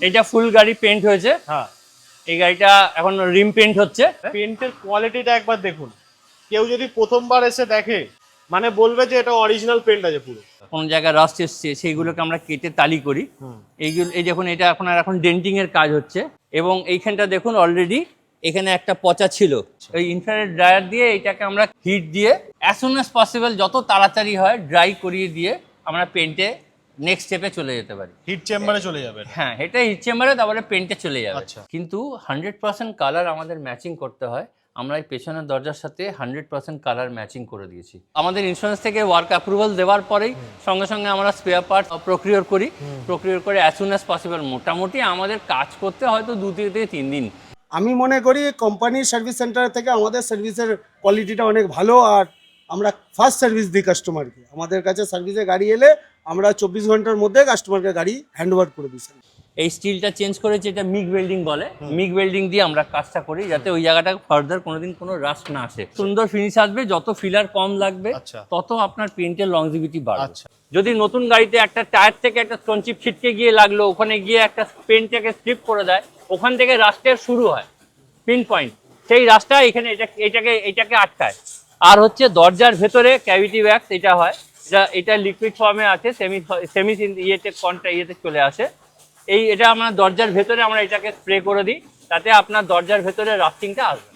এটা ফুল গাড়ি পেন্ট হয়েছে। হ্যাঁ, এই গাড়িটা এখন রিম পেন্ট হচ্ছে। পেন্টের কোয়ালিটিটা একবার দেখুন। কেউ যদি প্রথমবার এসে দেখে মানে বলবে যে এটা অরিজিনাল পেন্ট আছে পুরো। কোন জায়গায় রাস্ট এসছে সেইগুলোকে আমরা কেটে তালি করি। এইগুলো এই দেখুন, এটা এখন ডেন্টিং এর কাজ হচ্ছে। এবং এইখানটা দেখুন অলরেডি এখানে একটা পচা ছিল, ওই ইনফ্রারেড ড্রায়ার দিয়ে এটাকে আমরা হিট দিয়ে অ্যাজ সুন অ্যাজ পসিবল যত তাড়াতাড়ি হয় ড্রাই করিয়ে দিয়ে আমরা পেন্টে নেক্সট স্টেপে চলে যেতে পারি। হিট চেম্বারে চলে যাবে। হ্যাঁ, এটা হিট চেম্বারে তারপরে পেন্টে চলে যাবে। আচ্ছা। কিন্তু 100% কালার আমাদের ম্যাচিং করতে হয়। আমরা এই পেছনের দরজার সাথে 100% কালার ম্যাচিং করে দিয়েছি। আমাদের ইন্স্যুরেন্স থেকে ওয়ার্ক অ্যাপ্রুভাল দেওয়ার পরেই সঙ্গে সঙ্গে আমরা স্পেয়ার পার্টস প্রকিউর করি। প্রকিউর করে অ্যাজ সুন অ্যাজ পসিবল, মোটামুটি আমাদের কাজ করতে হয়তো 2 থেকে 3 দিন। আমি মনে করি কোম্পানির সার্ভিস সেন্টার থেকে আমাদের সার্ভিসের কোয়ালিটিটা অনেক ভালো, আর আমরা ফার্স্ট সার্ভিস দিই কাস্টমারকে। আমাদের কাছে সার্ভিসে গাড়ি এলে আমরা 24 ঘন্টার মধ্যে কাস্টমারকে গাড়ি হ্যান্ড ওভার করে দিই। এই স্টিলটা চেঞ্জ করেছে, এটা মিগ ওয়েল্ডিং বলে। মিগ ওয়েল্ডিং দিয়ে আমরা কাজটা করি যাতে ওই জায়গাটা ফার্দার কোনোদিন কোনো রাস্ট না আসে, সুন্দর ফিনিশ আসবে। যত ফিলার কম লাগবে তত আপনার পেইন্টের লংজিভিটি বাড়বে। যদি নতুন গাড়িতে একটা টায়ার থেকে একটা স্টোনচিপ ছিটকে গিয়ে লাগলো, ওখানে গিয়ে একটা পেইন্টটাকে স্লিপ করে দেয়, ওখান থেকে রাস্টের শুরু হয় পিন পয়েন্ট, সেই রাস্তা এখানে এটাকে আটকায়। আর হচ্ছে দরজার ভেতরে ক্যাভিটি ওয়্যাক্স এটা হয়, এটা লিকুইড ফর্মে আছে, সেমি ইয়েতে চলে আসে। এটা আমরা দরজার ভেতরে আমরা এটাকে স্প্রে করে দিই, তাতে আপনার দরজার ভেতরে রাস্টিংটা আসবে।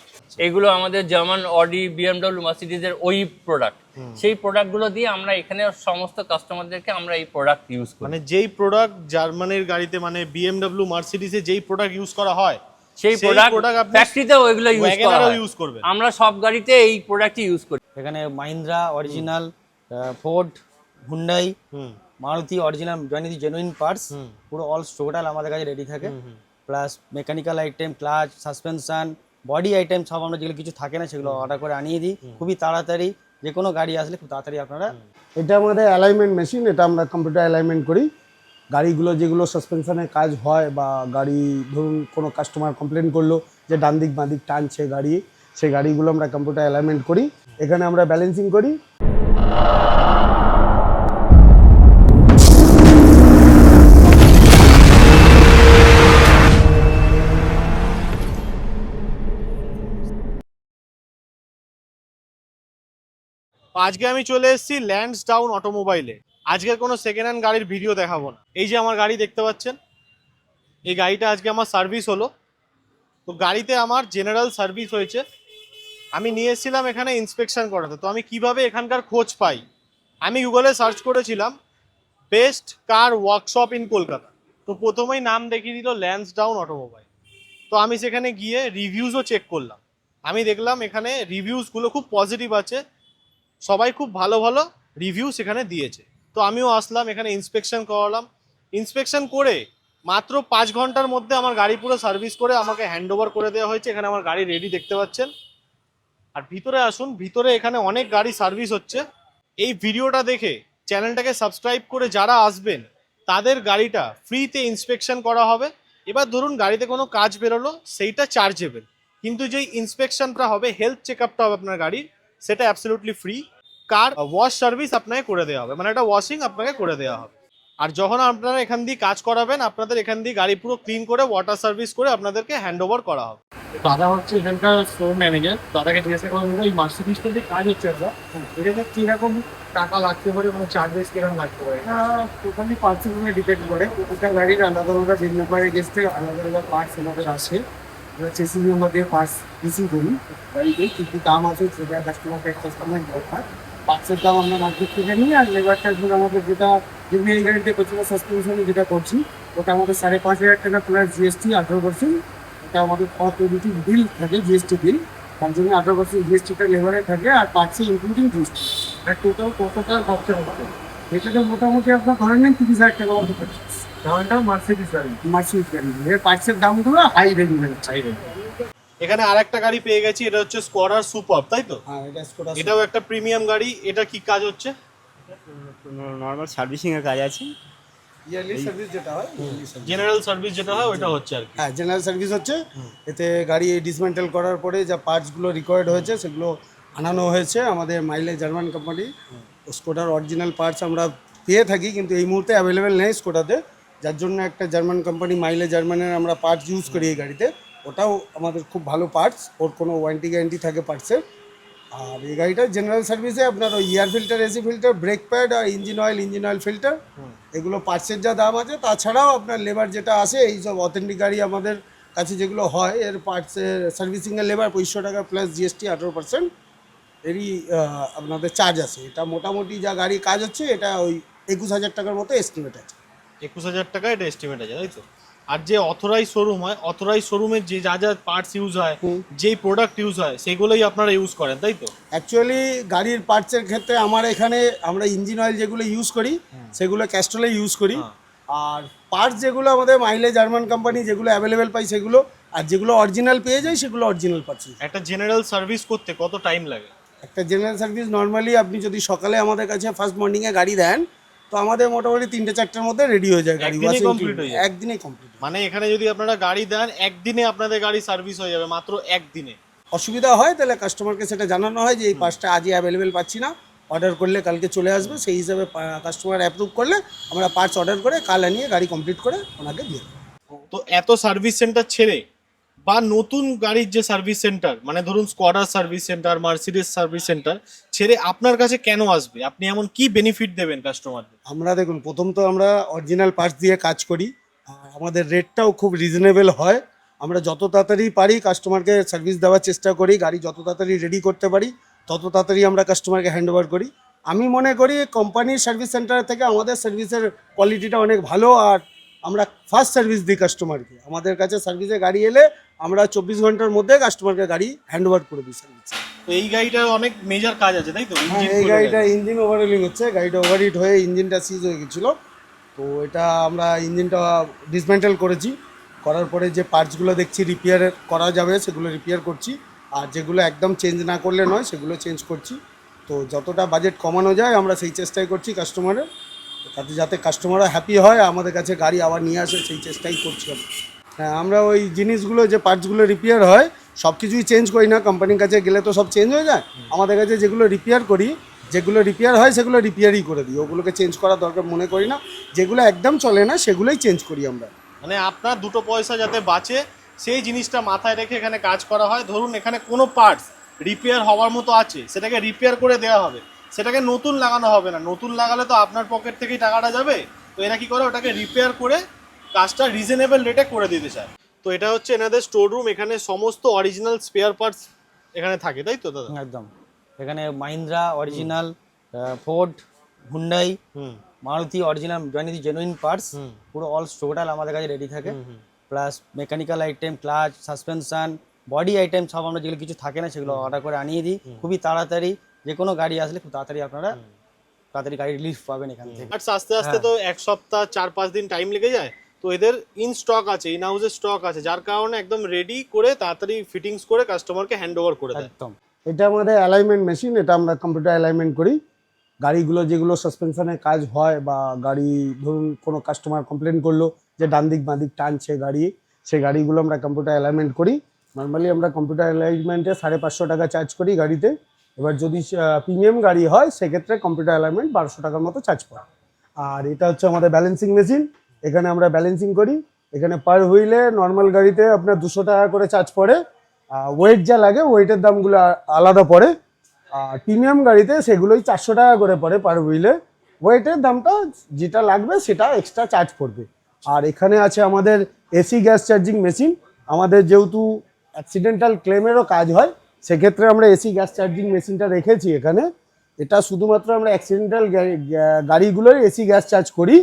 এইগুলো আমাদের জার্মান, অডি, বিএমডব্লিউ, মার্সিডিজের ওই প্রোডাক্ট। সেই প্রোডাক্টগুলো দিয়ে আমরা এখানে সমস্ত কাস্টমারদেরকে আমরা এই প্রোডাক্ট ইউজ করি। মানে যেই প্রোডাক্ট জার্মানির গাড়িতে মানে বিএমডব্লিউ, মার্সিডিজে যেই প্রোডাক্ট ইউজ করা হয় সেই প্রোডাক্ট ফ্যাক্টরিতেও ওইগুলো ইউজ করবে। আমরা সব গাড়িতে এই প্রোডাক্টই ইউজ করি। এখানে Mahindra original, Ford, Hyundai, Maruti original genuine parts পুরো অল টোটাল আমাদের কাছে রেডি থাকে। Plus mechanical item, clutch, suspension, body item সব আমরা যেগুলো কিছু থাকে না সেগুলো অর্ডার করে আনিয়ে দিই খুবই তাড়াতাড়ি। যে কোনো গাড়ি আসলে খুব তাড়াতাড়ি আপনারা। এটা আমাদের অ্যালাইনমেন্ট মেশিন, এটা আমরা কম্পিউটার অ্যালাইনমেন্ট করি। গাড়িগুলো যেগুলো সাসপেনশনের কাজ হয় বা গাড়ি ধরুন কোনো কাস্টমার কমপ্লেন করলো যে ডান দিক বাঁ দিক টানছে গাড়ি, সেই গাড়িগুলো আমরা কম্পিউটার অ্যালাইনমেন্ট করি। এখানে আমরা ব্যালেন্সিং করি। আজকে আমি চলে এসেছি ল্যান্সডাউন অটোমোবাইলে। আজকের কোনো সেকেন্ড হ্যান্ড গাড়ির ভিডিও দেখাবো না। এই যে আমার গাড়ি দেখতে পাচ্ছেন, এই গাড়িটা আজকে আমার সার্ভিস হলো। তো গাড়িতে আমার জেনারেল সার্ভিস হয়েছে, আমি নিয়ে এসেছিলাম এখানে ইন্সপেকশন করাতে। তো আমি কিভাবে এখানকার খোঁজ পাই, আমি গুগলে সার্চ করেছিলাম best car workshop in Kolkata. তো প্রথমেই নাম দেখিয়ে দিল ল্যান্সডাউন অটোমোবাইল। তো আমি সেখানে গিয়ে রিভিউজও চেক করলাম। আমি দেখলাম এখানে রিভিউজগুলো খুব পজিটিভ আছে, সবাই খুব ভালো ভালো রিভিউ সেখানে দিয়েছে। তো আমিও আসলাম এখানে, ইন্সপেকশন করালাম। ইন্সপেকশন করে মাত্র 5 ঘন্টার মধ্যে আমার গাড়ি পুরো সার্ভিস করে আমাকে হ্যান্ড ওভার করে দেওয়া হয়েছে। এখানে আমার গাড়ি রেডি দেখতে পাচ্ছেন। আর ভিতরে আসুন, ভিতরে এখানে অনেক গাড়ি সার্ভিস হচ্ছে। এই ভিডিওটা দেখে চ্যানেলটাকে সাবস্ক্রাইব করে যারা আসবেন তাদের গাড়িটা ফ্রিতে ইন্সপেকশন করা হবে। এবার ধরুন গাড়িতে কোনো কাজ বেরোলো, সেইটা চার্জেবল, কিন্তু যেই ইন্সপেকশনটা হবে, হেলথ চেক আপটা হবে আপনার গাড়ির, সেটা absolutely free. Car wash service আপনাকে করে দেওয়া হবে, মানে একটা ওয়াশিং আপনাকে করে দেওয়া হবে। আর যখন আপনারা এখান দিয়ে কাজ করাবেন, আপনাদের এখান দিয়ে গাড়ি পুরো ক্লিন করে ওয়াটার সার্ভিস করে আপনাদেরকে হ্যান্ড ওভার করা হবে। দাদা হচ্ছে এখানকার স্টোর ম্যানেজার। দাদাকে জিজ্ঞাসা করবো এই মার্সিডিজটা যে কাজ হচ্ছে এটাতে কিরকম টাকা লাগতে পারে, মানে চার্জেস কিরকম লাগতে পারে? টোটালি পার্টসের উপরে ডিপেন্ড করে। প্রত্যেকটা গাড়ির আলাদা আলাদা বিল নাম্বারে গেছে, আলাদা আলাদা পার্টস আমাদের আসে। চেসিংয়ের মধ্যে পার্টস রিসিভ করি গাড়িতে কী কী দাম আছে সেটা কাস্টমারকে এক্সপ্লেন দরকার। পার্টসের দাম আমরা মার্কেট থেকে নিই, আর লেবার চার্জেস আমাদের যেমনি এই গাড়িতে করছি বা সাসপেনশনে যেটা করছি ওটা আমাদের 5,500 টাকা প্লাস জিএসটি 18%। এটা আমাদের অথরিটি বিল থাকে, জিএসটি বিল, তার জন্য 18% জিএসটিটা লেবারে থাকে। আর পার্টসে ইনক্লুডিং জিএসটি আর টোটাল কত টাকা খরচা হচ্ছে এটাতে মোটামুটি আপনার ধরেন নেন 30,000 টাকা মতো খরচা। ধরনটা মার্সিডিজ গাড়ি এর পার্টসের দামগুলো হাই রেঞ্জ হাই রেঞ্জ। এখানে আর একটা গাড়ি পেয়ে গেছি, এটা হচ্ছে স্কোডার সুপার, তাই তো? হ্যাঁ, এটা স্কোডা। এটাও একটা প্রিমিয়াম গাড়ি। এটা কি কাজ হচ্ছে? নর্মাল সার্ভিসিং এর কাজ আছে। ইয়ারলি সার্ভিস যেটা হয়, জেনারেল সার্ভিস যেটা হয় ওটা হচ্ছে আর কি। হ্যাঁ, জেনারেল সার্ভিস হচ্ছে। এতে গাড়ি ডিসমেন্টেল করার পরে যা পার্টসগুলো রিকোয়ার্ড হয়েছে সেগুলো আনানো হয়েছে আমাদের মাইলে জার্মান কোম্পানি। স্কোডার অরিজিনাল পার্টস আমরা পেয়ে থাকি, কিন্তু এই মুহূর্তে অ্যাভেলেবেল নেই স্কোডাতে। যার জন্য একটা জার্মান কোম্পানি মাইলে জার্মানের আমরা পার্টস ইউজ করি এই গাড়িতে, ওটাও আমাদের খুব ভালো পার্টস, ওর কোনো ওয়ারেন্টি গ্যারেন্টি থাকে পার্টসের। আর এই গাড়িটার জেনারেল সার্ভিসে আপনার ওই air filter, AC filter, brake pad আর ইঞ্জিন অয়েল ফিল্টার, এগুলো পার্টসের যা দাম আছে। তাছাড়াও আপনার লেবার যেটা আসে, এই সব অথেন্টিক গাড়ি আমাদের কাছে যেগুলো হয়, এর পার্টসের সার্ভিসিংয়ের লেবার 2500 টাকা প্লাস জিএসটি 18% এরই আপনাদের চার্জ আছে। এটা মোটামুটি যা গাড়ি কাজ হচ্ছে, এটা ওই 21,000 টাকার মতো এস্টিমেট আছে। 21,000 টাকা এটা এস্টিমেট আছে, তাই তো? আর যে অথরাইজ শোরুম হয়, অথরাইজ শোরুমের যে যা যা পার্টস ইউজ হয়, যেই প্রোডাক্ট ইউজ হয়, সেগুলোই আপনারা ইউজ করেন, তাই তো? অ্যাকচুয়ালি গাড়ির পার্টসের ক্ষেত্রে আমার এখানে আমরা ইঞ্জিন অয়েল যেগুলো ইউজ করি সেগুলো ক্যাস্ট্রলে ইউজ করি। আর পার্টস যেগুলো আমাদের মাইলে জার্মান কোম্পানি যেগুলো অ্যাভেলেবেল পাই সেগুলো, আর যেগুলো অরিজিনাল পেয়ে যায় সেগুলো অরিজিনাল পাচ্ছি। একটা জেনারেল সার্ভিস করতে কত টাইম লাগে? একটা জেনারেল সার্ভিস নর্মালি আপনি যদি সকালে আমাদের কাছে ফার্স্ট মর্নিংয়ে গাড়ি দেন, তো আমাদের মোটামুটি 3-4টার মধ্যে রেডি হয়ে যায় গাড়ি, একদিনেই কমপ্লিট হয়ে যায়? একদিনেই কমপ্লিট। মানে এখানে যদি আপনারা গাড়ি দেন একদিনে আপনাদের গাড়ি সার্ভিস হয়ে যাবে, মাত্র একদিনে? অসুবিধা হয় তাহলে কাস্টমারকে সেটা জানানো হয় যে এই পার্টসটা আজই অ্যাভেলেবেল পাচ্ছি না, অর্ডার করলে কালকে চলে আসবে। সেই হিসাবে কাস্টমার অ্যাপ্রুভ করলে আমরা পার্টস অর্ডার করে কাল আনিয়ে গাড়ি কমপ্লিট করে ওনাকে দিয়ে দেবো। তো এত সার্ভিস সেন্টার ছেড়ে বা নতুন গাড়ির যে সার্ভিস সেন্টার, মানে ধরুন স্কোয়াডার service centre, Mercedes service centre ছেড়ে আপনার কাছে কেন আসবে? আপনি এমন কি বেনিফিট দেবেন কাস্টমারদের? আমরা দেখুন, প্রথম তো আমরা অরিজিনাল পার্টস দিয়ে কাজ করি, আর আমাদের রেটটাও খুব রিজনেবল হয়। আমরা যত তাড়াতাড়ি পারি কাস্টমারকে সার্ভিস দেওয়ার চেষ্টা করি, গাড়ি যত তাড়াতাড়ি রেডি করতে পারি তত তাড়াতাড়ি আমরা কাস্টমারকে হ্যান্ড ওভার করি। আমি মনে করি কোম্পানির সার্ভিস সেন্টার থেকে আমাদের সার্ভিসের কোয়ালিটিটা অনেক ভালো, আর আমরা ফার্স্ট সার্ভিস দিই কাস্টমারকে। আমাদের কাছে সার্ভিসে গাড়ি এলে আমরা 24 ঘন্টার মধ্যে কাস্টমারকে গাড়ি হ্যান্ড ওভার করে দিই সার্ভিস। তো এই গাড়িটার অনেক মেজর কাজ আছে, তাই তো? এই গাড়িটা ইঞ্জিন ওভারহোলিং হচ্ছে, গাড়িটা ওভারহিট হয়ে ইঞ্জিনটা সিজ হয়ে গেছিলো, তো এটা আমরা ইঞ্জিনটা ডিসমেন্টেল করেছি, করার পরে যে পার্টসগুলো দেখছি রিপেয়ার করা যাবে সেগুলো রিপেয়ার করছি, আর যেগুলো একদম চেঞ্জ না করলে নয় সেগুলো চেঞ্জ করছি। তো যতটা বাজেট কমানো যায় আমরা সেই চেষ্টাই করছি কাস্টমারের, তাতে যাতে কাস্টমাররা হ্যাপি হয়, আমাদের কাছে গাড়ি আবার নিয়ে আসে সেই চেষ্টাই করছি আমরা। হ্যাঁ, আমরা ওই জিনিসগুলো যে পার্টসগুলো রিপেয়ার হয় সব কিছুই চেঞ্জ করি না, কোম্পানির কাছে গেলে তো সব চেঞ্জ হয়ে যায়। আমাদের কাছে যেগুলো রিপেয়ার করি, যেগুলো রিপেয়ার হয় সেগুলো রিপেয়ারই করে দিই, ওগুলোকে চেঞ্জ করার দরকার মনে করি না। যেগুলো একদম চলে না সেগুলোই চেঞ্জ করি আমরা। মানে আপনার দুটো পয়সা যাতে বাঁচে সেই জিনিসটা মাথায় রেখে এখানে কাজ করা হয়। ধরুন এখানে কোনো পার্টস রিপেয়ার হওয়ার মতো আছে, সেটাকে রিপেয়ার করে দেওয়া হবে, সেটাকে নতুন লাগানো হবে না। নতুন লাগালে তো আপনার পকেট থেকেই টাকাটা যাবে। তো এরা কি করে, ওটাকে রিপেয়ার করে কাজটা রিজনেবল রেটে করে দিতে চায়। তো এটা হচ্ছে এনাদের স্টোর রুম, এখানে সমস্ত অরিজিনাল স্পেয়ার পার্টস এখানে থাকে, তাই তো দাদা? একদম। এখানে Mahindra original, Ford, Hyundai, Maruti original genuine parts, পুরো অল টোটাল আমাদের কাছে রেডি থাকে। Plus mechanical item, clutch, suspension, body item সব আমরা যেগুলো কিছু থাকে না সেগুলো অর্ডার করে আনিয়ে দিই খুবই তাড়াতাড়ি। যে কোনো গাড়ি আসলে খুব তাড়াতাড়ি আপনারা তাড়াতাড়ি গাড়ি রিলিফ পাবেন এখান থেকে। আর আস্তে আস্তে তো এক সপ্তাহ 4-5 দিন টাইম লেগে যায়। তো এদের ইন স্টক আছে, ইন হাউসের স্টক আছে, যার কারণে একদম রেডি করে তাড়াতাড়ি ফিটিংস করে কাস্টমারকে হ্যান্ড ওভার করে দেয়। একদম। এটা আমাদের অ্যালাইনমেন্ট মেশিন, এটা আমরা কম্পিউটার অ্যালাইনমেন্ট করি। গাড়িগুলো যেগুলো সাসপেনশনের কাজ হয়, বা গাড়ি ধরুন কোনো কাস্টমার কমপ্লেন করলো যে ডান দিক বাঁ দিক টানছে গাড়ি, সেই গাড়িগুলো আমরা কম্পিউটার অ্যালাইনমেন্ট করি। নর্মালি আমরা কম্পিউটার অ্যালাইনমেন্টে 550 টাকা চার্জ করি গাড়িতে। এবার যদি প্রিমিয়াম গাড়ি হয় সেক্ষেত্রে কম্পিউটার অ্যালাইনমেন্ট 1200 টাকার মতো চার্জ পড়ে। আর এটা হচ্ছে আমাদের ব্যালেন্সিং মেশিন, এখানে আমরা ব্যালেন্সিং করি। এখানে পার হুইলে নর্মাল গাড়িতে আপনার 200 টাকা করে চার্জ পড়ে, ওয়েট যা লাগে ওয়েটের দামগুলো আলাদা পড়ে। আর প্রিমিয়াম গাড়িতে সেগুলোই 400 টাকা করে পড়ে পার হুইলে, ওয়েটের দামটা যেটা লাগবে সেটা এক্সট্রা চার্জ পড়বে। আর এখানে আছে আমাদের এসি গ্যাস চার্জিং মেশিন। আমাদের যেহেতু অ্যাক্সিডেন্টাল ক্লেমেরও কাজ হয়, সেক্ষেত্রে আমরা এসি গ্যাস চার্জিং মেশিনটা রেখেছি এখানে। এটা শুধুমাত্র আমরা অ্যাক্সিডেন্টাল গাড়িগুলোর এসি গ্যাস চার্জ করি,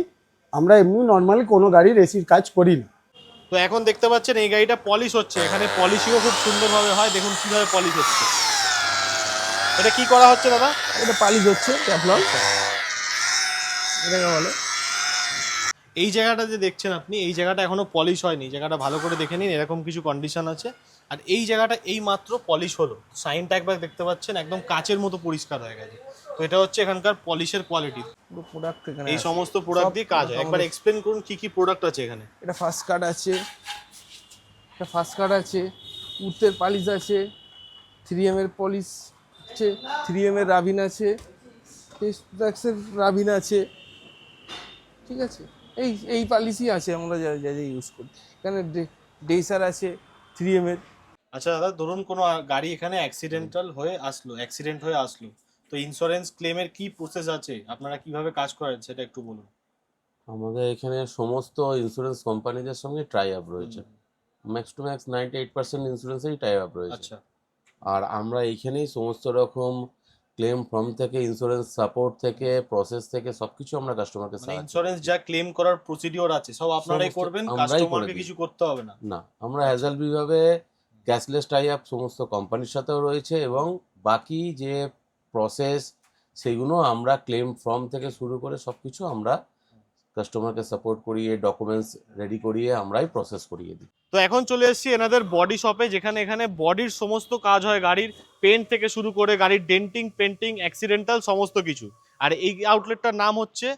আমরা এমনি নর্মালি কোনো গাড়ির এসির কাজ করি না। তো এখন দেখতে পাচ্ছেন এই গাড়িটা পলিশ হচ্ছে, এখানে পলিশিংও খুব সুন্দরভাবে হয়। দেখুন কিভাবে পলিশ হচ্ছে। এটা কি করা হচ্ছে দাদা? এটা পালিশ হচ্ছে ট্যাফলন, এটাকে বলে। এই জায়গাটা যে দেখছেন আপনি, এই জায়গাটা এখনো পলিশ হয়নি, জায়গাটা ভালো করে দেখে নিন, এরকম কিছু কন্ডিশন আছে। আর এই জায়গাটা এই মাত্র পলিশ হলো, সাইনটা একবার দেখতে পাচ্ছেন একদম কাচের মতো পরিষ্কার হয়ে গেছে। তো এটা হচ্ছে এখানকার পলিশের কোয়ালিটি। প্রোডাক্ট এখানে এই সমস্ত প্রোডাক্ট দিয়ে কাজ হয়। একবার এক্সপ্লেন করুন কি কি প্রোডাক্ট আছে এখানে। এটা ফার্স্ট কাট আছে, এটা ফার্স্ট কাট আছে, উর্তের পালিশ আছে, 3M এর পলিশ আছে, 3M এর রাবিন আছে, টেস্টব্যাক্সের রাবিন আছে, ঠিক আছে। এই পলিসি আছে আমরা যা যা ইউজ করি। এখানে ডেসার আছে 3M এর। আচ্ছা দাদা, ধরুন কোনো গাড়ি এখানে অ্যাক্সিডেন্ট হয়ে আসলো, তো ইন্স্যুরেন্স ক্লেমের কি প্রসেস আছে, আপনারা কিভাবে কাজ করেন সেটা একটু বলুন। আমাদের এখানে সমস্ত ইন্স্যুরেন্স কোম্পানিদের সঙ্গে টাই আপ রয়েছে, ম্যাক্স টু ম্যাক্স 98% ইন্স্যুরেন্সেই টাই আপ রয়েছে। আচ্ছা, আর আমরা এইখানেই সমস্ত রকম ক্লেম ফর্ম থেকে ইন্স্যুরেন্স সাপোর্ট থেকে প্রসেস থেকে সবকিছু আমরা কাস্টমারকে মানে সাহায্য ইন্স্যুরেন্স যা ক্লেম করার প্রসিডিওর আছে সব আপনারাই সমস্ত করবেন, আমরাই করে কাস্টমারকে দিই। কিছু করতে হবে না? না, আমরা হ্যাজাল বিভাবে ক্যাশলেস টাই আপ সমস্ত কোম্পানির সাথেও রয়েছে, এবং বাকি যে প্রসেস সেগুলো আমরা ক্লেম ফর্ম থেকে শুরু করে সবকিছু আমরা কাস্টমারকে সাপোর্ট করিয়ে ডকুমেন্টস রেডি করিয়ে আমরাই প্রসেস করিয়ে দিই। তো এখন চলে এসেছি এনাদের বডি শপে, যেখানে এখানে বডির সমস্ত কাজ হয়, গাড়ির পেন্ট থেকে শুরু করে গাড়ির ডেন্টিং, পেন্টিং, অ্যাক্সিডেন্টাল সমস্ত কিছু। আর এই আউটলেটটার নাম হচ্ছে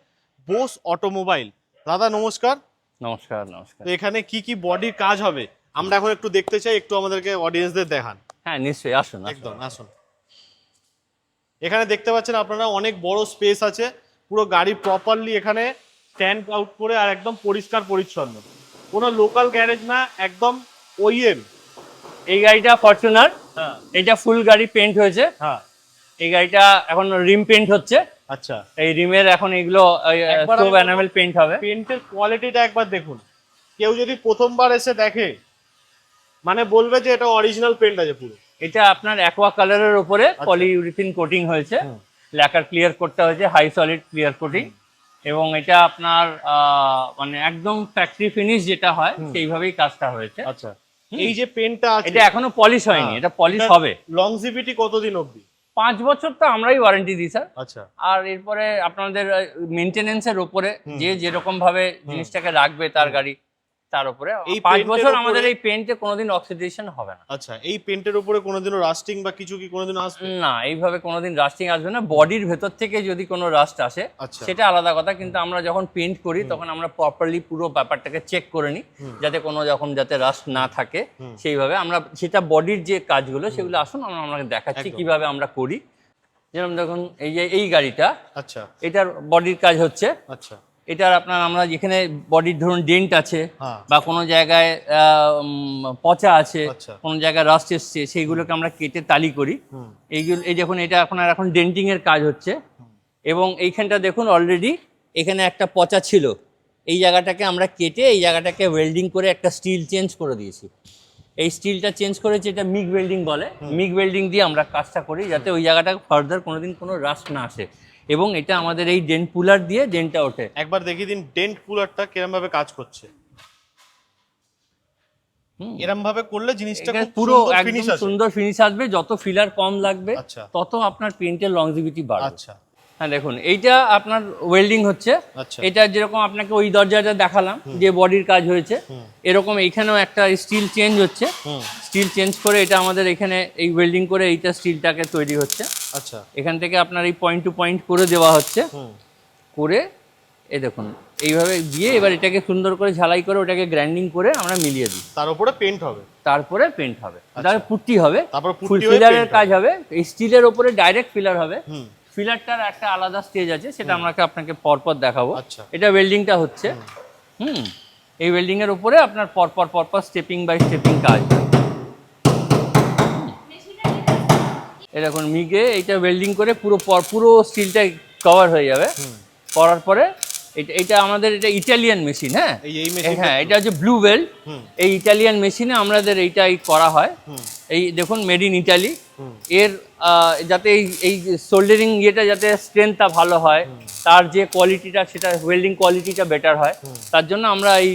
বোস অটোমোবাইল। দাদা নমস্কার। নমস্কার। নমস্কার। তো এখানে কি কি বডির কাজ হবে আমরা এখন একটু দেখতে চাই, একটু আমাদেরকে অডিয়েন্সদের দেখান। হ্যাঁ নিশ্চয়ই, আসুন। একদম আসুন। এখানে দেখতে পাচ্ছেন আপনারা অনেক বড় স্পেস আছে, পুরো গাড়ি প্রপারলি এখানে স্ট্যান্ড আউট করে আর একদম পরিষ্কার পরিচ্ছন্ন, কোনো লোকাল গ্যারেজ না, একদম ওইএম। এই গাড়িটা ফরচুনার, হ্যাঁ এটা ফুল গাড়ি পেন্ট হয়েছে। হ্যাঁ। এই গাড়িটা এখন রিম পেন্ট হচ্ছে। আচ্ছা, এই রিমের এখন এগুলো একবার স্টোভ আমি এনামেল পেন্ট হবে। পেন্টের কোয়ালিটিটা একবার দেখুন, কেউ যদি প্রথমবার এসে দেখে মানে বলবে যে এটা অরিজিনাল পেন্ট আছে পুরো। এটা আপনার অ্যাকোয়া কালারের উপরে পলিইউরিথিন কোটিং হয়েছে, ল্যাকার ক্লিয়ার করতে হয়েছে, হাই সলিড ক্লিয়ার কোটিং, এবং এটা আপনার মানে একদম ফ্যাক্টরি ফিনিশ যেটা হয় সেইভাবেই কাজটা হয়েছে। আচ্ছা, এই যে পেন্টটা আছে এটা এখনো পলিশ হয়নি, এটা পলিশ হবে। লংজিভিটি কতদিন অবধি? 5 বছর তো আমরাই ওয়ারেন্টি দিই স্যার। আচ্ছা, আর এরপরে আপনাদের মেনটেনেন্সের উপরে যে যেরকম ভাবে জিনিসটাকে রাখবে তার গাড়ি, তার উপরে। এই 5 paint এর বছর উপরে- আমাদের এই পেন্টে কোনোদিন অক্সিডেশন হবে না। আচ্ছা, এই পেন্টের উপরে কোনোদিনও রাস্টিং বা কিছু কি কোনোদিনও আসবে? না, এইভাবে কোনোদিন রাস্টিং আসবে না। বডির ভেতর থেকে যদি কোনো রাস্ট আসে আচ্ছা। সেটা আলাদা কথা, কিন্তু আমরা যখন পেন্ট করি তখন আমরা প্রপারলি পুরো ব্যাপারটাকে চেক করে নিই যাতে কোনো রকম যাতে রাস্ট না থাকে। সেইভাবে আমরা সেটা বডির যে কাজগুলো সেগুলো আসুন আমরা আপনাকে দেখাচ্ছি একদম। কিভাবে আমরা করি। যেরকম দেখুন এই যে এই গাড়িটা, আচ্ছা এটার বডির কাজ হচ্ছে। আচ্ছা এটার আপনার আমরা যেখানে বডির ধরুন ডেন্ট আছে হ্যাঁ। বা কোনো জায়গায় পচা আছে, আচ্ছা। কোনো জায়গায় রাস্ট এসছে, সেইগুলোকে আমরা কেটে তালি করি। এইগুলো এই যখন এটা এখন ডেন্টিং এর কাজ হচ্ছে, এবং এইখানটা দেখুন অলরেডি এখানে একটা পচা ছিল, এই জায়গাটাকে আমরা কেটে এই জায়গাটাকে ওয়েল্ডিং করে একটা স্টিল চেঞ্জ করে দিয়েছি। এই স্টিলটা চেঞ্জ করেছি, এটা মিগ ওয়েল্ডিং বলে। মিগ ওয়েল্ডিং দিয়ে আমরা কাজটা করি যাতে ওই জায়গাটা ফার্দার কোনোদিন কোনো রাস্ট না আসে, এবং এটা আমাদের এই ডেন্ট পুলার দিয়ে ডেন্টটা ওঠে। একবার দেখিয়ে দিন ডেন্ট পুলারটা কিরম ভাবে কাজ করছে। এরম ভাবে করলে জিনিসটা এটা খুব পুরো সুন্দর একদম ফিনিশ আসে। সুন্দর ফিনিশ আসবে, যত ফিলার কম লাগবে আচ্ছা। তত আপনার পেইন্টের লংজিভিটি বাড়বে। আচ্ছা হ্যাঁ দেখুন এইটা আপনার ওয়েল্ডিং হচ্ছে। আচ্ছা। এটা যেরকম আপনাকে ওই দরজাটা দেখালাম যে বডির কাজ হয়েছে, এরকম এইখানেও একটা স্টিল চেঞ্জ হচ্ছে। স্টিল চেঞ্জ করে এটা আমাদের এখানে এই ওয়েল্ডিং করে এইটা স্টিলটাকে তৈরি হচ্ছে। আচ্ছা এখান থেকে আপনার এই পয়েন্ট টু পয়েন্ট করে দেওয়া হচ্ছে, করে এই দেখুন এইভাবে দিয়ে এবার এটাকে সুন্দর করে ঝালাই করে ওটাকে গ্রাইন্ডিং করে আমরা মিলিয়ে দিই। তার উপরে পেন্ট হবে, তারপরে পেন্ট হবে, তারপরে পুট্টি হবে, তারপর পুট্টি ফুল হয়ে ফিলারের paint কাজ হবে। এই স্টিলের উপরে ডাইরেক্ট ফিলার হবে। ফিলারটার একটা আলাদা স্টেজ আছে, সেটা আপনাকে পরপর দেখাবো। আচ্ছা। এটা ওয়েল্ডিংটা হচ্ছে। এই ওয়েল্ডিং এর উপরে আপনার পরপর স্টেপিং বাই স্টেপিং কাজ। এই দেখুন মিগে এইটা ওয়েল্ডিং করে পুরো স্টিলটা কভার হয়ে যাবে। করার পরে এটা আমাদের এটা ইটালিয়ান মেশিন। হ্যাঁ এই মেশিন, হ্যাঁ এটা হচ্ছে ব্লু ওয়েল্ড। এই ইটালিয়ান মেশিনে আমাদের এইটাই করা হয়। এই দেখুন মেড ইন ইটালি। এর যাতে এই সোল্ডারিং ইয়েটা যাতে স্ট্রেংথটা ভালো হয়, তার যে কোয়ালিটিটা সেটা ওয়েল্ডিং কোয়ালিটিটা বেটার হয়, তার জন্য আমরা এই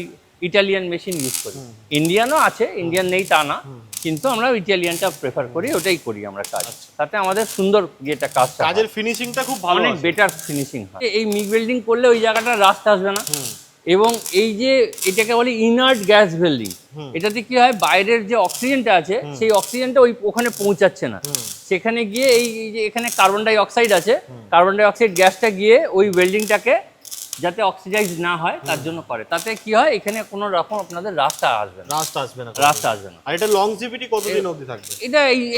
ইটালিয়ান মেশিন ইউজ করি। ইন্ডিয়ানও আছে, ইন্ডিয়ান নেই তা না, কিন্তু আমরা ইটালিয়ানটা প্রেফার করি, ওটাই করি আমরা কাজ। তাতে আমাদের সুন্দর ইয়েটা কাজটা কাজের ফিনিশিংটা খুব ভালো, অনেক বেটার ফিনিশিং হয়। এই মিগ ওয়েল্ডিং করলে ওই জায়গাটা রাস্ট আসবে না। এবং এই যে এটাকে বলি ইনার্ট গ্যাস ওয়েল্ডিং, এটাতে কি হয় বাইরের যে অক্সিজেনটা আছে সেই অক্সিজেনটা ওখানে পৌঁছাচ্ছে না, সেখানে গিয়ে এই যে এখানে কার্বন ডাই অক্সাইড আছে, কার্বন ডাই অক্সাইড গ্যাসটা গিয়ে ওই ওয়েল্ডিংটাকে যাতে অক্সিডাইজ না হয় তার জন্য করে। তাতে কি হয়, এখানে কোনো রকম আপনাদের রাস্তা আসবে না, রাস্তা আসবে না, রাস্তা আসবে না। আর এটা লংজিভিটি কতদিন অবধি থাকবে?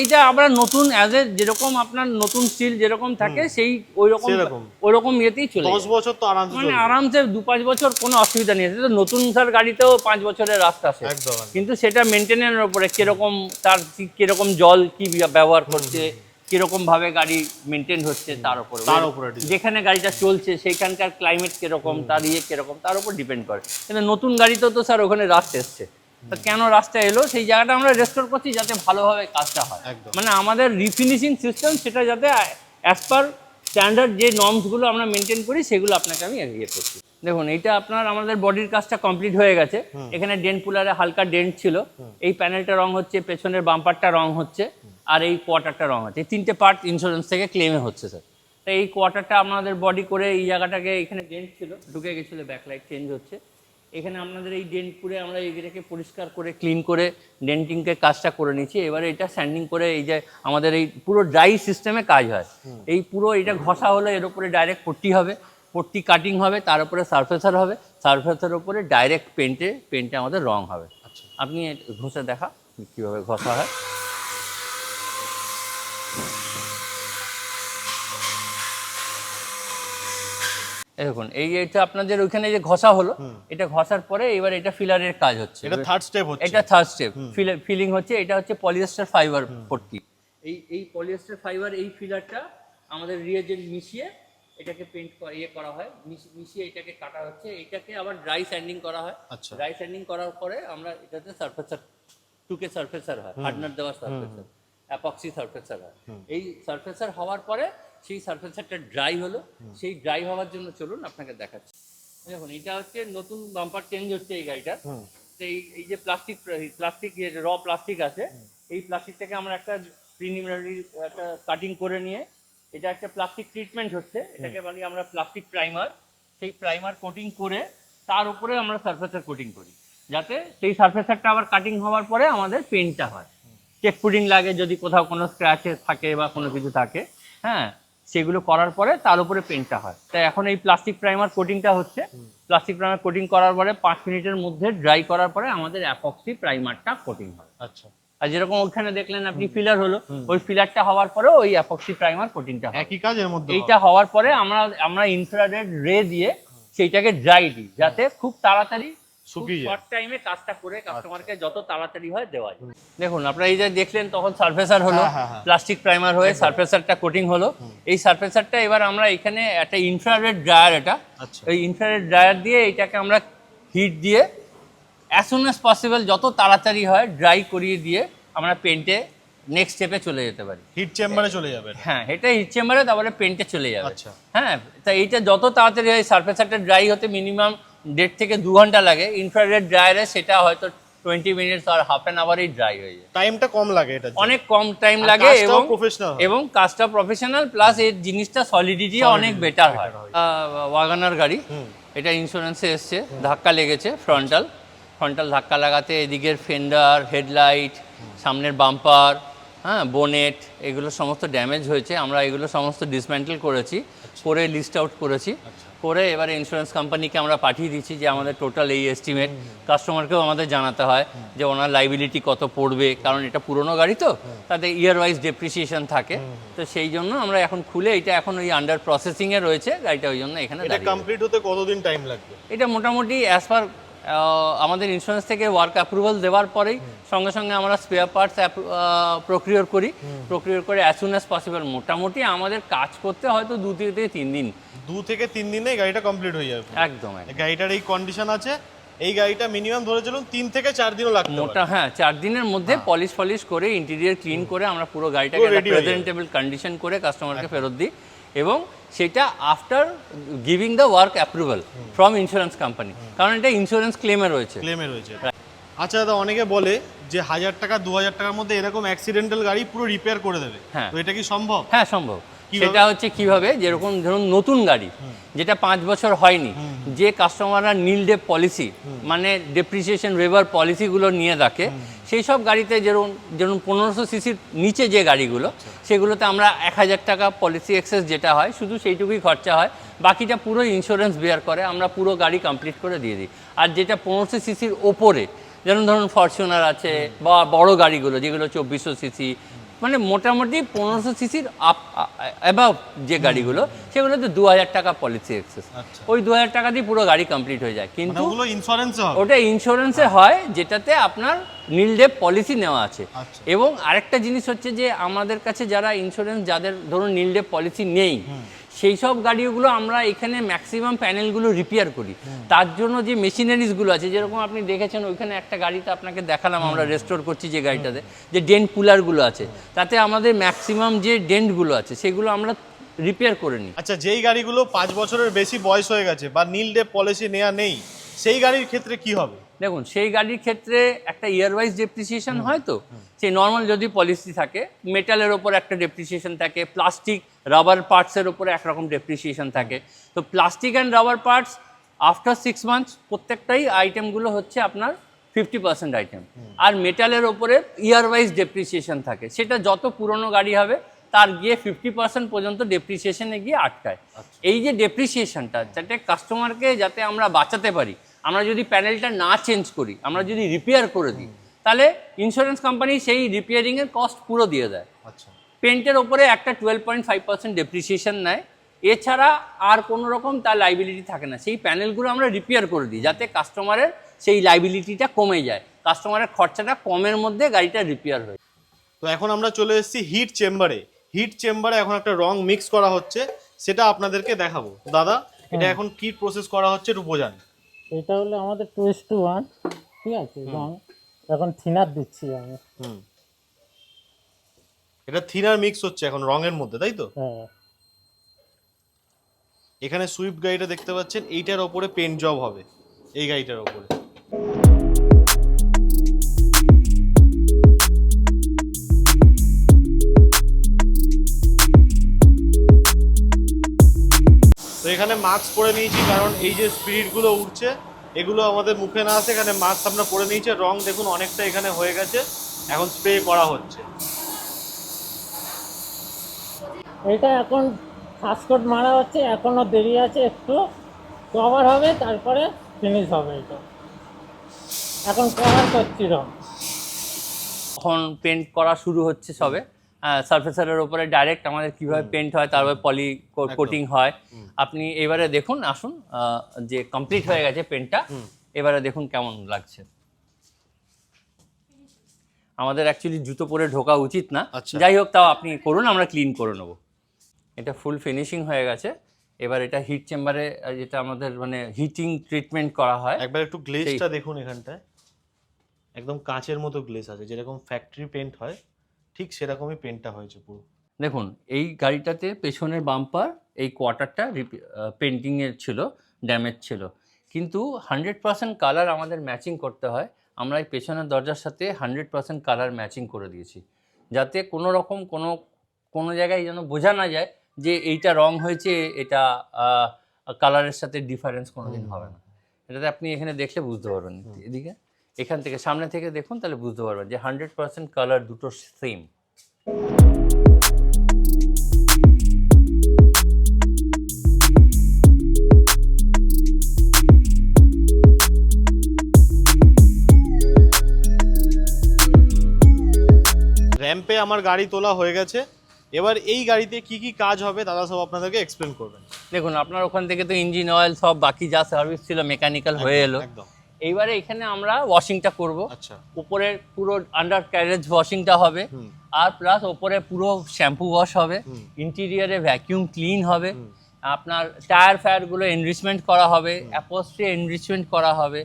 এইটা আমরা নতুন অ্যাজ এ যেরকম আপনার নতুন স্টিল যেরকম থাকে সেই ওইরকম ইয়েতেই চলে 10 বছর তো আরামসে মানে চলবে। আরামসে 2-5 বছর কোনো অসুবিধা নেই। এটা তো নতুন স্যার গাড়িতেও 5 বছরের রাস্তা আছে, একদম। কিন্তু সেটা মেনটেনেন্সের উপরে কিরকম তার কিরকম জল কি ব্যবহার করছে, কিরকম ভাবে গাড়ি মেনটেন হচ্ছে তার উপরে যেখানে গাড়িটা চলছে সেইখানকার ক্লাইমেট কিরকম, তার কিরকম তার উপর ডিপেন্ড করে। কিন্তু নতুন গাড়িতেও তো স্যার ওখানে রাস্তা এসছে, তা কেন রাস্তা এলো সেই জায়গাটা আমরা রেস্টোর করছি যাতে ভালোভাবে কাজটা হয়। মানে আমাদের রিফিনিশিং সিস্টেম সেটা যাতে অ্যাজ পার স্ট্যান্ডার্ড যে নর্মসগুলো আমরা মেনটেন করি সেগুলো আপনাকে আমি ইয়ে করছি। দেখুন এইটা আপনার আমাদের বডির কাজটা কমপ্লিট হয়ে গেছে। এখানে ডেন্ট পুলারে হালকা ডেন্ট ছিল, এই প্যানেলটা রং হচ্ছে, পেছনের বাম্পারটা রং হচ্ছে, আর এই কোয়ার্টারটা রং হচ্ছে। এই 3টে পার্ট ইন্স্যুরেন্স থেকে ক্লেমে হচ্ছে স্যার। তো এই কোয়ার্টারটা আপনাদের বডি করে এই জায়গাটাকে, এখানে ডেন্ট ছিল ঢুকে গেছিলো, ব্যাকলাইট চেঞ্জ হচ্ছে। এখানে আপনাদের এই ডেন্ট পুরে আমরা এইটাকে পরিষ্কার করে ক্লিন করে ডেন্টিংকে কাজটা করে নিচ্ছি। এবারে এটা স্যান্ডিং করে এই যে আমাদের এই পুরো ড্রাই সিস্টেমে কাজ হয়। এই পুরো এটা ঘষা হলে এর উপরে ডাইরেক্ট পট্টি হবে, পট্টি কাটিং হবে, তার উপরে সারফেসার হবে, সারফেসার উপরে ডাইরেক্ট পেন্টে আমাদের রং হবে। আপনি ঘষে দেখা কীভাবে ঘষা হয়। দেখুন এইটা আপনাদের ওইখানে যে ঘষা হলো, এটা ঘষার পরে এবার এটা ফিলারের কাজ হচ্ছে, এটা থার্ড স্টেপ হচ্ছে। এটা থার্ড স্টেপ ফিলিং হচ্ছে। এটা হচ্ছে পলিয়েস্টার ফাইবার পট্টি। এই পলিয়েস্টার ফাইবার এই ফিলারটা আমাদের রিয়েজেন্ট মিশিয়ে এটাকে পেন্ট করা হয়, মিশিয়ে এটাকে কাটা হচ্ছে। এটাকে আবার ড্রাই স্যান্ডিং করা হয়। ড্রাই স্যান্ডিং করার পরে আমরা এটাতে সারফেসার 2K সারফেসার হয়, হার্ডনার দেওয়া সারফেসার, অ্যাপক্সি সারফেসার হয়। এই সারফেসার হওয়ার পরে সেই সারফেসারটা ড্রাই হলো, সেই ড্রাই হওয়ার জন্য চলুন আপনাকে দেখাচ্ছি। দেখুন এটা হচ্ছে নতুন বাম্পার চেঞ্জ হচ্ছে এই গাড়িটার। তো এই যে প্লাস্টিক র প্লাস্টিক আছে, এই প্লাস্টিকটাকে আমরা একটা প্রিলিমিনারি একটা কাটিং করে নিয়ে এটা একটা প্লাস্টিক ট্রিটমেন্ট হচ্ছে, এটাকে বলি আমরা প্লাস্টিক প্রাইমার। সেই প্রাইমার কোটিং করে তার উপরে আমরা সারফেসার কোটিং করি, যাতে সেই সারফেসারটা আবার কাটিং হওয়ার পরে আমাদের পেন্টটা হয়। চেক পুডিং লাগে যদি কোথাও কোনো স্ক্র্যাচেস থাকে বা কোনো কিছু থাকে, হ্যাঁ, সেগুলো করার পরে তার উপরে পেন্টটা হয়। তাই এখন এই প্লাস্টিক প্রাইমার কোটিংটা হচ্ছে। প্লাস্টিক প্রাইমার কোটিং করার পরে 5 মিনিটের মধ্যে ড্রাই করার পরে আমাদের অ্যাপক্সি প্রাইমারটা কোটিং হয়। আচ্ছা, আর যেরকম ওখানে দেখলেন আপনি ফিলার হলো, ওই ফিলারটা হওয়ার পরেও ওই অ্যাপক্সি প্রাইমার কোটিংটা হয়। একই কাজের মধ্যে এইটা হওয়ার পরে আমরা ইনফ্রারেড রে দিয়ে সেইটাকে ড্রাই দিই, যাতে খুব তাড়াতাড়ি শর্ট টাইমে কাজটা করে কাস্টমারকে যত তাড়াতাড়ি হয় দেওয়া যায়। দেখুন আপনারা এই যে দেখলেন তখন সারফেসার হলো, প্লাস্টিক প্রাইমার হয়ে সারফেসারটা কোটিং হলো। এই সারফেসারটা এবার আমরা এখানে একটা ইনফ্রারেড ড্রায়ার, এটা ওই ইনফ্রারেড ড্রায়ার দিয়ে এটাকে আমরা হিট দিয়ে অ্যাজ সুন অ্যাজ পসিবল যত তাড়াতাড়ি হয় ড্রাই করিয়ে দিয়ে আমরা পেন্টে নেক্সট স্টেপে চলে যেতে পারি। হিট চেম্বারে চলে যাবে। হ্যাঁ, এটা হিট চেম্বারে, তারপরে পেন্টে চলে যাবে। হ্যাঁ, তা এইটা যত তাড়াতাড়ি হয়, সারফেসারটা ড্রাই হতে মিনিমাম 1.5 থেকে 2 ঘন্টা লাগে। ইনফ্রারেড ড্রায়ারে সেটা হয়তো 20 মিনিটস আর হাফ অ্যান আওয়ারেই ড্রাই হয়ে যায়। টাইমটা কম লাগে, এটা অনেক কম টাইম লাগে এবং কাজটা প্রফেশনাল, প্লাস এর জিনিসটা সলিডিটি অনেক বেটার হয়। ওয়াগনার গাড়ি, এটা ইন্স্যুরেন্সে এসছে, ধাক্কা লেগেছে ফ্রন্টাল ধাক্কা লাগাতে এদিকের ফেন্ডার, হেডলাইট, সামনের বাম্পার, হ্যাঁ, বোনেট, এগুলো সমস্ত ড্যামেজ হয়েছে। আমরা এগুলো সমস্ত ডিসম্যান্টেল করেছি, করে লিস্ট আউট করেছি, করে এবারে ইন্স্যুরেন্স কোম্পানিকে আমরা পাঠিয়ে দিচ্ছি যে আমাদের টোটাল এই এস্টিমেট। কাস্টমারকেও আমাদের জানাতে হয় যে ওনার লাইবিলিটি কত পড়বে, কারণ এটা পুরনো গাড়ি তো তাতে ইয়ার ওয়াইজ ডেপ্রিসিয়েশন থাকে। তো সেই জন্য আমরা এখন খুলে এটা এখন ওই আন্ডার প্রসেসিংয়ে রয়েছে গাড়িটা, ওই জন্য এখানে কমপ্লিট হতে কতদিন টাইম লাগবে? এটা মোটামুটি অ্যাজ পার আমাদের ইন্স্যুরেন্স থেকে ওয়ার্ক অ্যাপ্রুভাল দেওয়ার পরেই সঙ্গে সঙ্গে আমরা স্পেয়ার পার্টস প্রকিওর করি অ্যাজ সুন অ্যাজ পসিবল। মোটামুটি আমাদের কাজ করতে হয়তো 2 থেকে 3 দিন। 2 থেকে 3 দিনে গাড়িটা কমপ্লিট হয়ে যাবে। একদম। গাড়িটার এই কন্ডিশন আছে, এই গাড়িটা মিনিমাম ধরে চলুন 3 থেকে 4 দিনও লাগবে। হ্যাঁ, 4 দিনের মধ্যে পলিশ করে ইন্টেরিয়র ক্লিন করে আমরা পুরো গাড়িটাকে প্রেজেন্টেবল কন্ডিশন করে কাস্টমারকে ফেরত দিই, এবং সেটা after giving the work approval from insurance company, কারণ এটা ইন্স্যুরেন্স ক্লেমে রয়েছে। আচ্ছা দাদা, অনেকে বলে যে 1000 টাকা 2000 টাকার মধ্যে এরকম অ্যাক্সিডেন্টাল গাড়ি পুরো রিপেয়ার করে দেবে, তো এটা কি সম্ভব? হ্যাঁ সম্ভব। সেটা হচ্ছে কিভাবে, যেরকম ধরুন নতুন গাড়ি যেটা 5 বছর হয়নি, যে কাস্টমাররা নীল ডে পলিসি মানে ডেপ্রিসিয়েশন ওয়েভার পলিসিগুলো নিয়ে রাখে, সেই সব গাড়িতে যেরকম 1500 সিসির নিচে যে গাড়িগুলো, সেগুলোতে আমরা 1000 টাকা পলিসি এক্সেস যেটা হয় শুধু সেইটুকুই খরচা হয়, বাকিটা পুরো ইন্স্যুরেন্স বেয়ার করে, আমরা পুরো গাড়ি কমপ্লিট করে দিয়ে দিই। আর যেটা 1500 সিসির ওপরে, যেমন ধরুন ফরচুনার আছে বা বড় গাড়িগুলো যেগুলো 2400 সিসি, মানে মোটামুটি 1500 সিসির অ্যাবাভ যে গাড়িগুলো, সেগুলোতে 2000 টাকা পলিসি এক্সেস। ওই 2000 টাকা দিয়ে পুরো গাড়ি কমপ্লিট হয়ে যায়। কিন্তু ওগুলো ইন্স্যুরেন্সে হবে? ওটা ইন্স্যুরেন্সে হয়, যেটাতে আপনার নীল ডে পলিসি নেওয়া আছে। এবং আরেকটা জিনিস হচ্ছে যে আমাদের কাছে যারা ইন্স্যুরেন্স, যাদের ধরুন নীল ডে পলিসি নেই, সেই সব গাড়িগুলো আমরা এখানে ম্যাক্সিমাম প্যানেলগুলো রিপেয়ার করি। তার জন্য যে মেশিনারিজগুলো আছে, যেরকম আপনি দেখেছেন ওইখানে একটা গাড়িতে আপনাকে দেখালাম আমরা রেস্টোর করছি যে গাড়িটাতে, যে ডেন্ট পুলারগুলো আছে, তাতে আমাদের ম্যাক্সিমাম যে ডেন্টগুলো আছে সেগুলো আমরা রিপেয়ার করে নিই। আচ্ছা, যেই গাড়িগুলো 5 বছরের বেশি বয়স হয়ে গেছে বা নীল ডে পলিসি নেওয়া নেই, সেই গাড়ির ক্ষেত্রে কি হবে? দেখুন, সেই গাড়ির ক্ষেত্রে একটা ইয়ার ওয়াইজ ডেপ্রিসিয়েশন হয়, তো সেই নর্মাল যদি পলিসি থাকে, মেটালের ওপর একটা ডেপ্রিসিয়েশন থাকে, প্লাস্টিক রাবার পার্টসের ওপরে একরকম ডেপ্রিসিয়েশন থাকে। তো plastic and rubber parts after 6 months প্রত্যেকটাই আইটেমগুলো হচ্ছে আপনার 50% আইটেম, আর মেটালের ওপরে ইয়ার ওয়াইজ ডেপ্রিসিয়েশন থাকে। সেটা যত পুরনো গাড়ি হবে তার গিয়ে 50% পর্যন্ত ডেপ্রিসিয়েশনে গিয়ে আটকায়। এই যে ডেপ্রিসিয়েশনটা, যাতে কাস্টমারকে যাতে আমরা বাঁচাতে পারি, আমরা যদি প্যানেলটা না চেঞ্জ করি, আমরা যদি রিপেয়ার করে দিই, তাহলে ইন্স্যুরেন্স কোম্পানি সেই রিপেয়ারিংয়ের কস্ট পুরো দিয়ে দেয়। আচ্ছা, পেন্টের ওপরে একটা 12.5% ডেপ্রিসিয়েশন নেয়, এছাড়া আর কোনো রকম তার লাইবিলিটি থাকে না। সেই প্যানেলগুলো আমরা রিপেয়ার করে দিই যাতে কাস্টমারের সেই লাইবিলিটিটা কমে যায়, কাস্টমারের খরচাটা কমের মধ্যে গাড়িটা রিপেয়ার হয়। তো এখন আমরা চলে এসেছি হিট চেম্বারে। হিট চেম্বারে এখন একটা রং মিক্স করা হচ্ছে, সেটা আপনাদেরকে দেখাবো। দাদা, এটা এখন কি প্রসেস করা হচ্ছে একটু বোঝান। এটা হলো আমাদের 2:1, ঠিক আছে, রং এখন থিনার দিচ্ছি আমি। এটা থিনার মিক্স হচ্ছে এখন রঙের মধ্যে, তাই তো? হ্যাঁ, এখানে সুইফট গাড়িটা দেখতে পাচ্ছেন, এইটার ওপরে পেন্ট জব হবে, এই গাড়িটার ওপরে। তো এখানে মাস্ক পরে নিয়েছি, কারণ এই যে স্পিরিটগুলো উঠছে এগুলো আমাদের মুখে না আসে। এখানে মাস্ক আমরা পরে নিয়েছি। রং দেখুন অনেকটা এখানে হয়ে গেছে, এখন স্প্রে করা হচ্ছে। এটা এখন ফার্স্ট কোট মারা হচ্ছে, এখনো দেরি আছে, একটু কভার হবে, তারপরে ফিনিশ হবে। এটা এখন কভার করছি রং। এখন পেন্ট করা শুরু হচ্ছে সবে, সারফেসারের উপরে ডাইরেক্ট আমাদের কিভাবে পেন্ট হয়, তারপরে পলি কোটিং হয়। আপনি এবারে দেখুন, আসুন, যে কমপ্লিট হয়ে গেছে পেন্টটা, এবারে দেখুন কেমন লাগছে। আমাদের অ্যাকচুয়ালি জুতো পরে ঢোকা উচিত না, যাই হোক, তাও আপনি করুন, আমরা ক্লিন করে নেবো। এটা ফুল ফিনিশিং হয়ে গেছে। এবার এটা হিট চেম্বারে, যেটা আমাদের মানে হিটিং ট্রিটমেন্ট করা হয়। একবার একটু গ্লেজটা দেখুন, এখানটায় একদম কাঁচের মতো গ্লেজ আছে, যেরকম ফ্যাক্টরি পেন্ট হয় ঠিক সেরকমই পেন্টটা হয়েছে পুরো। দেখুন, এই গাড়িটাতে পেছনের বাম্পার এই কোয়ার্টারটা পেন্টিংয়ের ছিল, ড্যামেজ ছিল, কিন্তু 100% কালার আমাদের ম্যাচিং করতে হয়। আমরা এই পেছনের দরজার সাথে 100% কালার ম্যাচিং করে দিয়েছি, যাতে কোনো রকম কোনো জায়গায় যেন বোঝা না যায় যে এইটা রং হয়েছে, এটা কালারের সাথে ডিফারেন্স কোনোদিন হবে না। এটাতে আপনি এখানে দেখলে বুঝতে পারবেন। এদিকে এখান থেকে সামনে থেকে দেখুন, তাহলে বুঝতে পারবেন যে 100% কালার দুটো সেম। র্যাম্পে আমার গাড়ি তোলা হয়ে গেছে। এবার এই গাড়িতে কি কি কাজ হবে দাদা সব আপনাদেরকে এক্সপ্লেন করবেন। দেখুন, আপনার ওখান থেকে তো ইঞ্জিন অয়েল সব বাকি যা সার্ভিস ছিল মেকানিক্যাল হয়ে এলো। এইবারে এখানে আমরা ওয়াশিংটা করব। আচ্ছা, উপরে পুরো আন্ডার ক্যারেজ ওয়াশিংটা হবে, আর প্লাস উপরে পুরো শ্যাম্পু ওয়াশ হবে, ইন্টেরিয়রে ভ্যাকিউম ক্লিন হবে, আপনার টায়ার ফায়ারগুলো এনরিচমেন্ট করা হবে, অ্যাপোস্ট্রি এনরিচমেন্ট করা হবে।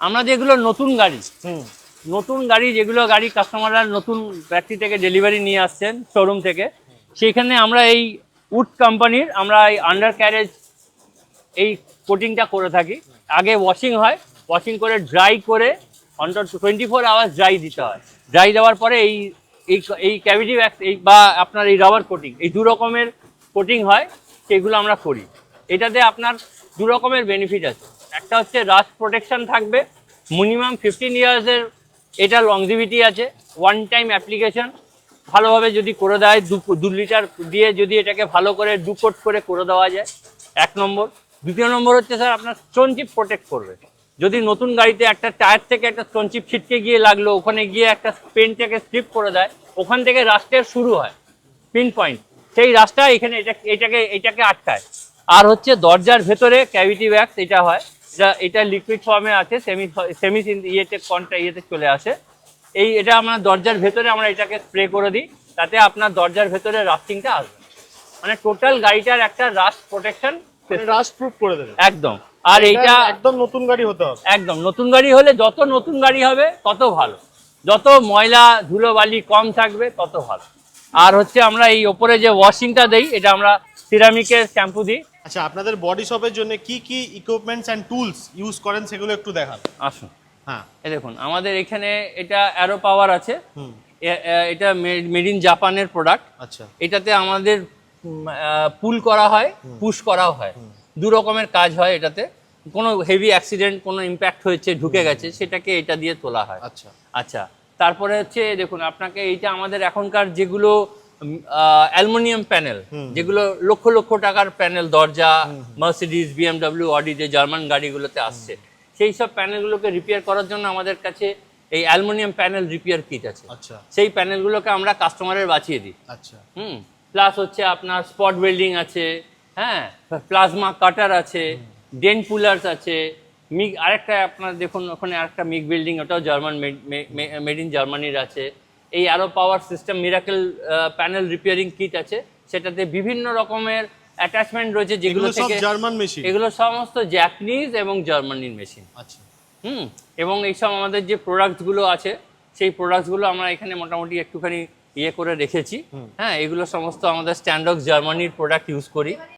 আমরা যেগুলো নতুন গাড়ি, নতুন গাড়ি যেগুলো গাড়ি কাস্টমাররা নতুন ফ্যাক্টরি থেকে ডেলিভারি নিয়ে আসছেন শোরুম থেকে, সেইখানে আমরা এই উড কোম্পানির আমরা এই আন্ডার ক্যারেজ এই কোটিংটা করে থাকি। আগে ওয়াশিং হয়, ওয়াশিং করে ড্রাই করে অন্তত 24 আওয়ার্স ড্রাই দিতে হয়। ড্রাই দেওয়ার পরে এই এই ক্যাভিটি ওয়্যাক্স এই বা আপনার এই রাবার কোটিং, এই দু রকমের কোটিং হয়, সেগুলো আমরা করি। এটাতে আপনার দু রকমের বেনিফিট আছে। একটা হচ্ছে রাস্ট প্রোটেকশন থাকবে, মিনিমাম 15 ইয়ার্সের এটা লংজিভিটি আছে। ওয়ান টাইম অ্যাপ্লিকেশন ভালোভাবে যদি করে দেয়, 2 লিটার দিয়ে যদি এটাকে ভালো করে 2 কোট করে দেওয়া যায়, 1 নম্বর। দ্বিতীয় নম্বর হচ্ছে স্যার আপনার স্টোন চিপ প্রোটেক্ট করবে। যদি নতুন গাড়িতে একটা টায়ার থেকে একটা স্টোন চিপ ছিটকে গিয়ে লাগলো, ওখানে গিয়ে একটা পেনটাকে স্লিপ করে দেয়, ওখান থেকে রাস্টের শুরু হয় পিন পয়েন্ট, সেই রাস্তা এখানে এটাকে আটকায়। আর হচ্ছে দরজার ভেতরে ক্যাভিটি ওয়্যাক্স এটা হয়, এটা লিকুইড ফর্মে আছে, সেমি ইয়েতে চলে আসে। এটা আমরা দরজার ভেতরে আমরা এটাকে স্প্রে করে দিই, তাতে আপনার দরজার ভেতরে রাস্টিংটা আসবে। মানে টোটাল গাড়িটার একটা রাস্ট প্রোটেকশন, রাস্ট প্রুফ করে দেবে একদম। আর এইটা একদম নতুন গাড়ি হতে হবে। একদম নতুন গাড়ি হলে, যত নতুন গাড়ি হবে তত ভালো, যত ময়লা ধুলোবালি কম থাকবে তত ভালো। আর হচ্ছে আমরা এই ওপরে যে ওয়াশিংটা দেই, এটা আমরা সিরামিকের শ্যাম্পু দিই। আচ্ছা, আপনাদের বডি শপের জন্য কি কি ইকুইপমেন্টস এন্ড টুলস ইউজ করেন সেগুলো একটু দেখান। আসুন। হ্যাঁ, এই দেখুন আমাদের এখানে এটা অ্যারো পাওয়ার আছে, এটা মেড ইন জাপানের প্রোডাক্ট। আচ্ছা, এটাতে আমাদের পুল করা হয়, পুশ করাও হয়, দু রকমের কাজ হয় এটাতে। কোনো হেভি অ্যাক্সিডেন্ট, কোনো ইম্প্যাক্ট হয়েছে, ঢুকে গেছে, সেটাকে এটা দিয়ে তোলা হয়। আচ্ছা আচ্ছা, তারপরে হচ্ছে দেখুন আপনাকে এইটা আমাদের এখনকার যেগুলো অ্যালুমিনিয়াম প্যানেল, যেগুলো লক্ষ লক্ষ টাকার প্যানেল, দরজা মার্সিডিজ, BMW, অডি যে জার্মান গাড়িগুলোতে আসছে, সেই সব প্যানেলগুলোকে রিপেয়ার করার জন্য আমাদের কাছে এই অ্যালুমিনিয়াম প্যানেল রিপেয়ার কিট আছে। আচ্ছা, সেই প্যানেলগুলোকে আমরা কাস্টমারের বাঁচিয়ে দিই। আচ্ছা, প্লাস হচ্ছে আপনার স্পট ওয়েল্ডিং আছে, হ্যাঁ, প্লাজমা কাটার আছে, ডেন্ট পুলার্স আছে, মিগ আরেকটা আপনার দেখুন ওখানে আরেকটা মিগ বিল্ডিং, ওটাও জার্মান, মেড ইন জার্মানির আছে। এই আরো power system miracle panel repairing kit আছে, সেটাতে বিভিন্ন রকমের অ্যাটাচমেন্ট রয়েছে, যেগুলো থেকে জার্মান মেশিন, এগুলো সমস্ত জাপানিজ এবং জার্মানির মেশিন। আচ্ছা, এবং এইসব আমাদের যে প্রোডাক্টসগুলো আছে, সেই প্রোডাক্টসগুলো আমরা এখানে মোটামুটি একটুখানি ইয়ে করে রেখেছি। হ্যাঁ, এগুলো সমস্ত আমাদের স্ট্যান্ডার্ড জার্মানির প্রোডাক্ট ইউজ করি।